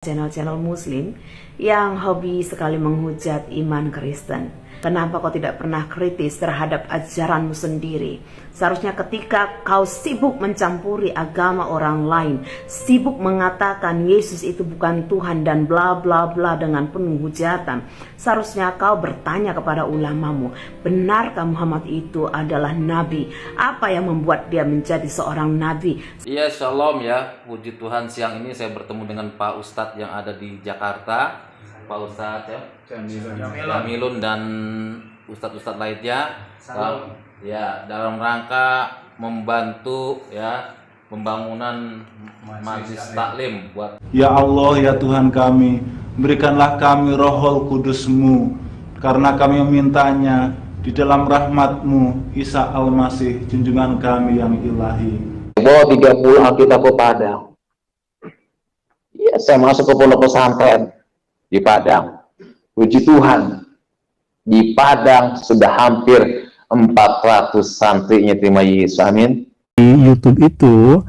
channel-channel Muslim yang hobi sekali menghujat iman Kristen. Kenapa kau tidak pernah kritis terhadap ajaranmu sendiri? Seharusnya ketika kau sibuk mencampuri agama orang lain, sibuk mengatakan Yesus itu bukan Tuhan dan bla bla bla dengan penuh hujatan, seharusnya kau bertanya kepada ulamamu, benarkah Muhammad itu adalah nabi? Apa yang membuat dia menjadi seorang nabi? Iya, shalom ya, puji Tuhan. Siang ini saya bertemu dengan Pak Ustadz yang ada di Jakarta, Pak Ustadz ya, Jamilun dan Ustadz-Ustadz lainnya, ya, dalam rangka membantu ya pembangunan Majelis Taklim buat. Ya Allah, ya Tuhan kami, berikanlah kami Rohul Kudus-Mu, karena kami memintanya di dalam rahmat-Mu, Isa Al-Masih, junjungan kami yang ilahi. Bawa 30 Alkitab ke Padang. Ya, saya masuk ke pondok pesantren di Padang. Puji Tuhan, di Padang sudah hampir 400 santrinya terima Yesus. Amin. Di YouTube itu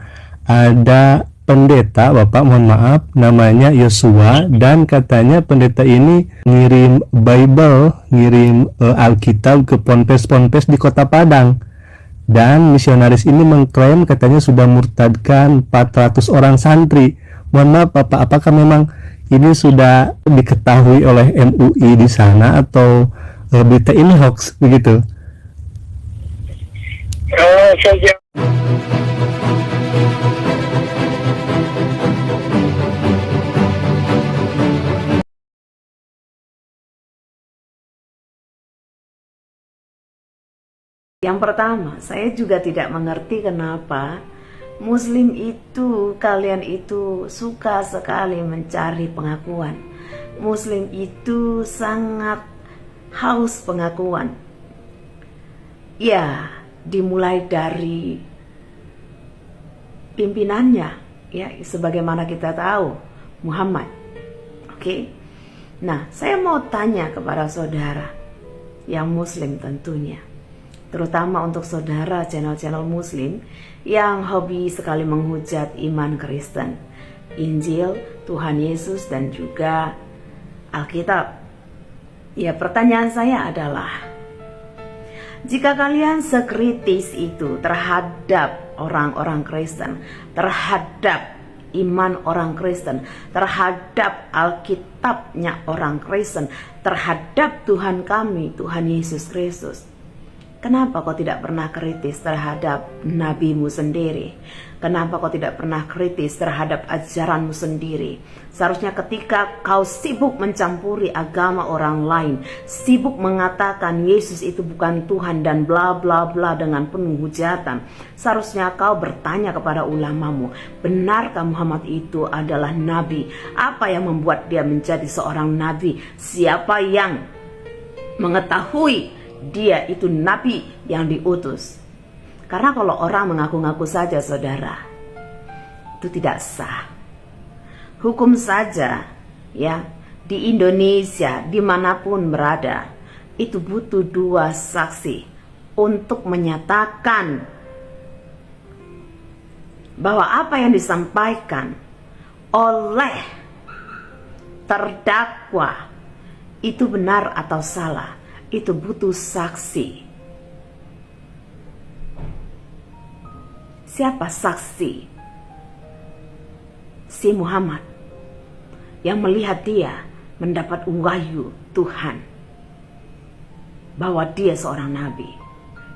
ada pendeta, Bapak mohon maaf, namanya Yosua, dan katanya pendeta ini ngirim Bible, ngirim Alkitab ke ponpes-ponpes di Kota Padang. Dan misionaris ini mengklaim katanya sudah murtadkan 400 orang santri. Mohon maaf Bapak, apakah memang ini sudah diketahui oleh MUI di sana atau berita ini hoax begitu? Yang pertama, saya juga tidak mengerti kenapa Muslim itu, kalian itu suka sekali mencari pengakuan. Muslim itu sangat haus pengakuan. Ya, dimulai dari pimpinannya, ya, sebagaimana kita tahu, Muhammad. Oke. Nah, saya mau tanya kepada saudara yang Muslim tentunya, terutama untuk saudara channel-channel Muslim yang hobi sekali menghujat iman Kristen, Injil, Tuhan Yesus, dan juga Alkitab. Ya, pertanyaan saya adalah, jika kalian sekritis itu terhadap orang-orang Kristen, terhadap iman orang Kristen, terhadap Alkitabnya orang Kristen, terhadap Tuhan kami, Tuhan Yesus Kristus, kenapa kau tidak pernah kritis terhadap nabimu sendiri? Kenapa kau tidak pernah kritis terhadap ajaranmu sendiri? Seharusnya ketika kau sibuk mencampuri agama orang lain, sibuk mengatakan Yesus itu bukan Tuhan dan bla bla bla dengan penuh hujatan, seharusnya kau bertanya kepada ulamamu, benarkah Muhammad itu adalah nabi? Apa yang membuat dia menjadi seorang nabi? Siapa yang mengetahui dia itu nabi yang diutus? Karena kalau orang mengaku-ngaku saja, saudara, itu tidak sah. Hukum saja, ya, di Indonesia, dimanapun berada, itu butuh 2 saksi untuk menyatakan bahwa apa yang disampaikan oleh terdakwa itu benar atau salah. Itu butuh saksi. Siapa saksi? Si Muhammad yang melihat dia mendapat wahyu Tuhan bahwa dia seorang nabi.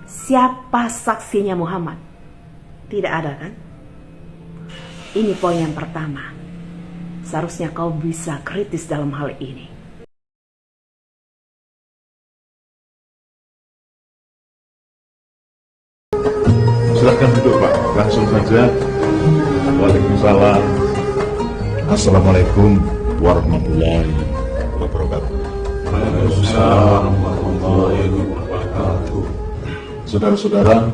Siapa saksinya Muhammad? Tidak ada kan? Ini poin yang pertama. Seharusnya kau bisa kritis dalam hal ini. Silahkan duduk Pak, langsung saja. Waalaikumsalam. Assalamualaikum warahmatullahi wabarakatuh. Waalaikumsalam warahmatullahi wabarakatuh. Saudara-saudara,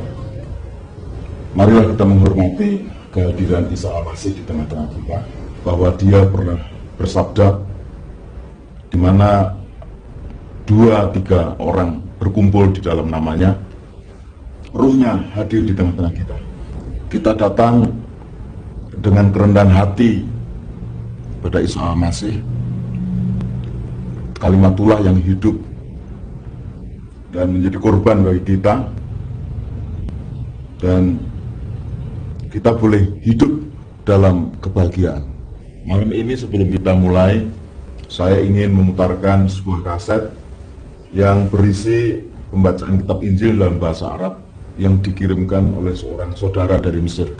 marilah kita menghormati kehadiran Isa Al-Masih di tengah-tengah kita, bahwa dia pernah bersabda, di mana 2-3 orang berkumpul di dalam namanya, Ruhnya hadir di tengah-tengah kita. Kita datang dengan kerendahan hati pada Isa Al-Masih, kalimatullah yang hidup dan menjadi korban bagi kita, dan kita boleh hidup dalam kebahagiaan. Malam ini sebelum kita mulai, saya ingin memutarkan sebuah kaset yang berisi pembacaan kitab Injil dalam bahasa Arab yang dikirimkan oleh seorang saudara dari Mesir.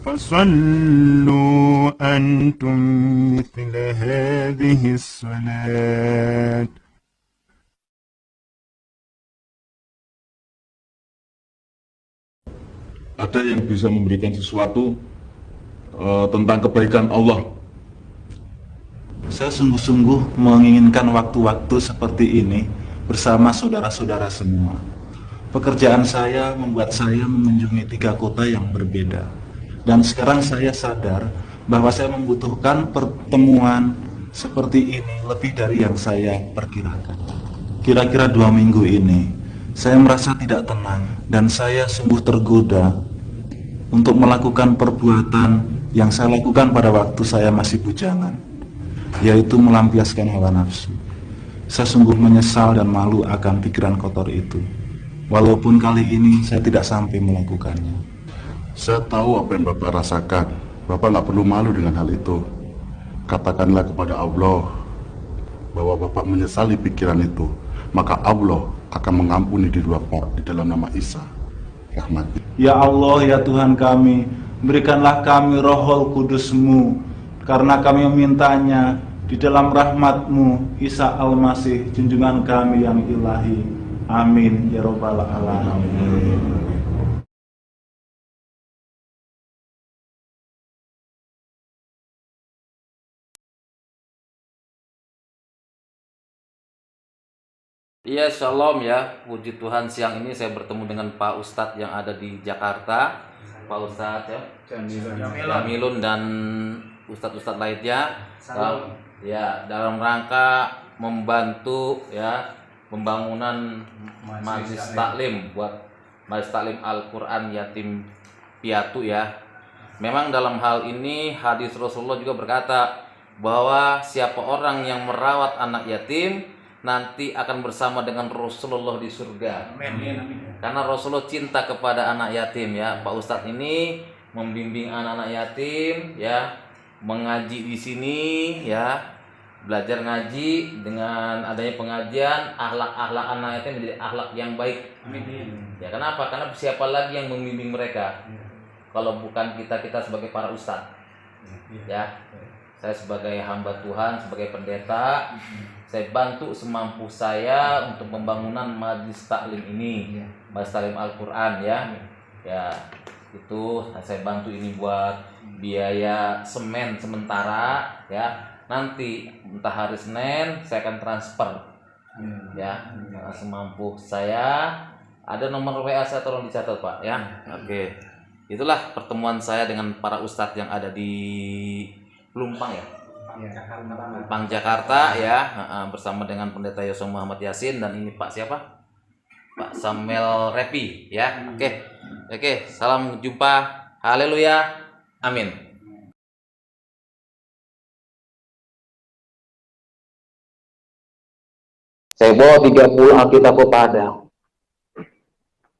فصلوا أنتم مثل هذه الصلاة. Ada yang bisa memberikan sesuatu tentang kebaikan Allah. Saya sungguh-sungguh menginginkan waktu-waktu seperti ini bersama saudara-saudara semua. Pekerjaan saya membuat saya mengunjungi 3 kota yang berbeda. Dan sekarang saya sadar bahwa saya membutuhkan pertemuan seperti ini lebih dari yang saya perkirakan. Kira-kira 2 minggu ini, saya merasa tidak tenang dan saya sungguh tergoda untuk melakukan perbuatan yang saya lakukan pada waktu saya masih bujangan, yaitu melampiaskan hawa nafsu. Saya sungguh menyesal dan malu akan pikiran kotor itu, walaupun kali ini saya tidak sampai melakukannya. Saya tahu apa yang Bapak rasakan. Bapak nggak perlu malu dengan hal itu. Katakanlah kepada Allah bahwa Bapak menyesali pikiran itu, maka Allah akan mengampuni diri Bapak di dalam nama Isa Rahmat. Ya Allah, ya Tuhan kami, berikanlah kami Rohul Kudus-Mu, karena kami memintanya di dalam rahmat-Mu, Isa Al-Masih, junjungan kami yang ilahi. Amin ya Rabbal Alamin. Iya, shalom ya. Puji Tuhan, siang ini saya bertemu dengan Pak Ustadz yang ada di Jakarta. Pak Ustadz ya, Jamilun dan Ustadz-Ustadz lainnya. Dalam rangka membantu ya pembangunan Majelis Taklim buat Majelis Taklim Al-Quran Yatim Piatu ya. Memang dalam hal ini hadis Rasulullah juga berkata bahwa siapa orang yang merawat anak yatim nanti akan bersama dengan Rasulullah di surga. Amin. Karena Rasulullah cinta kepada anak yatim ya. Pak Ustadz ini membimbing anak-anak yatim ya, mengaji di sini ya, belajar ngaji. Dengan adanya pengajian, akhlak-akhlak anak yatim menjadi akhlak yang baik. Amin. Ya, kenapa? Karena siapa lagi yang membimbing mereka kalau bukan kita sebagai para ustadz ya. Saya sebagai hamba Tuhan, sebagai pendeta, saya bantu semampu saya untuk pembangunan Majelis Taklim ini, Majelis Taklim Al-Quran ya. Ya, itu saya bantu ini buat biaya semen sementara ya. Nanti entah hari Senin saya akan transfer ya, semampu saya. Ada nomor WA saya, tolong dicatat Pak ya. Oke. Itulah pertemuan saya dengan para ustadz yang ada di Pelumpang ya, Pelumpang Jakarta ya, bersama dengan Pendeta Yosua Muhammad Yasin dan ini Pak siapa? Pak Samuel Repi ya. Oke, salam jumpa. Haleluya. Amin. Saya bawa 30 Alkitab ke Padang.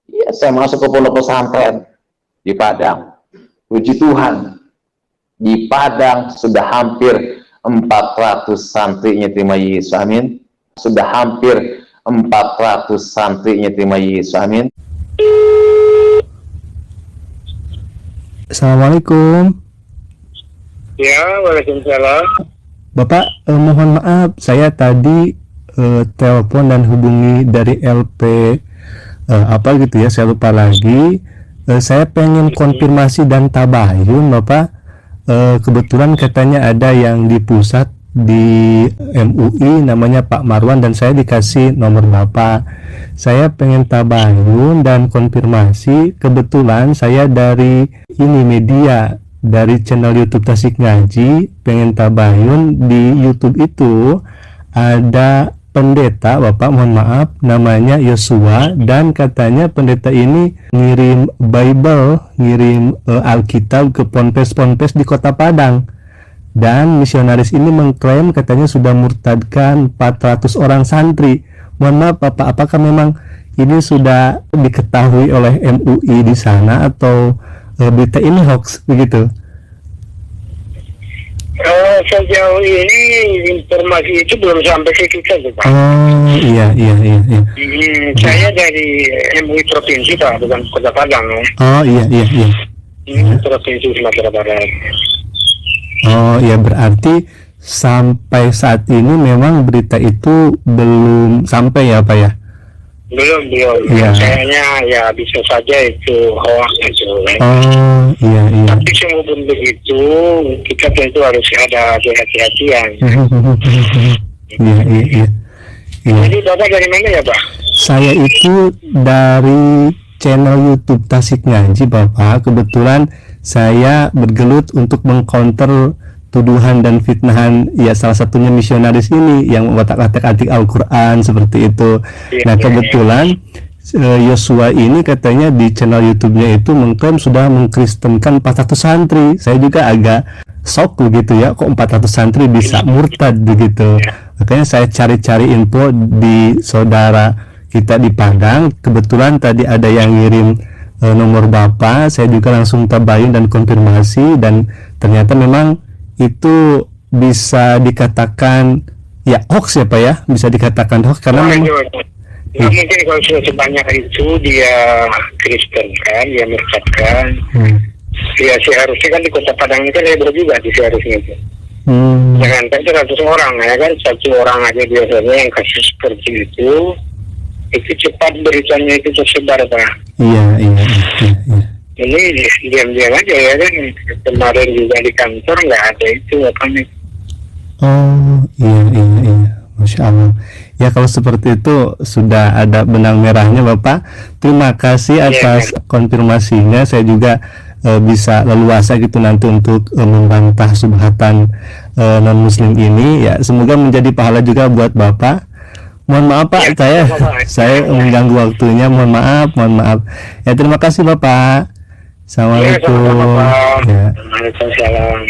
Ya, saya masuk ke pondok pesantren di Padang. Puji Tuhan, di Padang sudah hampir 400 santrinya terima Yesus. Amin. Sudah hampir 400 santrinya terima Yesus. Amin. Assalamualaikum. Ya, waalaikumsalam. Bapak, mohon maaf, saya tadi telepon dan hubungi dari LP apa gitu ya, saya lupa lagi. Saya pengen konfirmasi dan tabayun Bapak. Kebetulan katanya ada yang di pusat di MUI namanya Pak Marwan dan saya dikasih nomor Bapak. Saya pengen tabayun dan konfirmasi. Kebetulan saya dari ini media, dari channel YouTube Tasik Ngaji, pengen tabayun di YouTube itu ada pendeta, Bapak, mohon maaf, namanya Yosua, dan katanya pendeta ini ngirim Bible, ngirim Alkitab ke ponpes-ponpes di Kota Padang. Dan misionaris ini mengklaim katanya sudah murtadkan 400 orang santri. Mohon maaf Bapak, apakah memang ini sudah diketahui oleh MUI di sana atau berita ini hoax begitu? Sejauh ini informasi itu belum sampai ke kita, Pak. Oh iya. Saya dari MUI Provinsi, Pak, bukan Kota Padang. Oh iya. Provinsi Sumatera Barat. Oh ya, berarti sampai saat ini memang berita itu belum sampai ya Pak ya? Belum. Ya. Kayaknya ya bisa saja itu hoax itu. Oh iya. Tapi semua begitu, kita tentu harus ada kehati-hatian. Iya. Jadi Bapak dari mana ya, Pak? Saya itu dari channel YouTube Tasik Ngaji, Bapak. Kebetulan saya bergelut untuk mengcounter tuduhan dan fitnahan ya salah satunya misionaris ini yang mengotak-atik Al-Quran seperti itu. Nah kebetulan Yosua ini katanya di channel YouTube-nya itu mengklaim sudah mengkristenkan 400 santri. Saya juga agak shock begitu ya, kok 400 santri bisa murtad begitu. Makanya saya cari-cari info di saudara kita di Padang. Kebetulan tadi ada yang ngirim nomor Bapak, saya juga langsung tabayun dan konfirmasi, dan ternyata memang itu bisa dikatakan ya hoax ya Pak ya, bisa dikatakan hoax karena memang mungkin kalau sudah sebanyak itu dia Kristen kan, dia murtadkan. Ya seharusnya kan di Kota Padang itu kan heboh juga seharusnya itu. Jangan kan 100 orang ya kan, 1 orang aja biasanya yang kasus seperti itu cepat beritanya itu tersebar, Pak. Iya. Ini diam-diam aja ya kan, kemarin juga di kantor nggak ada itu apa nih. Oh iya, Masya Allah. Ya kalau seperti itu sudah ada benang merahnya Bapak. Terima kasih atas konfirmasinya. Saya juga bisa leluasa gitu nanti untuk membantah subhatan non muslim ini. Ya semoga menjadi pahala juga buat Bapak. Mohon maaf Pak, saya mengganggu waktunya. Mohon maaf. Ya terima kasih Bapak. Assalamualaikum. Waalaikumsalam.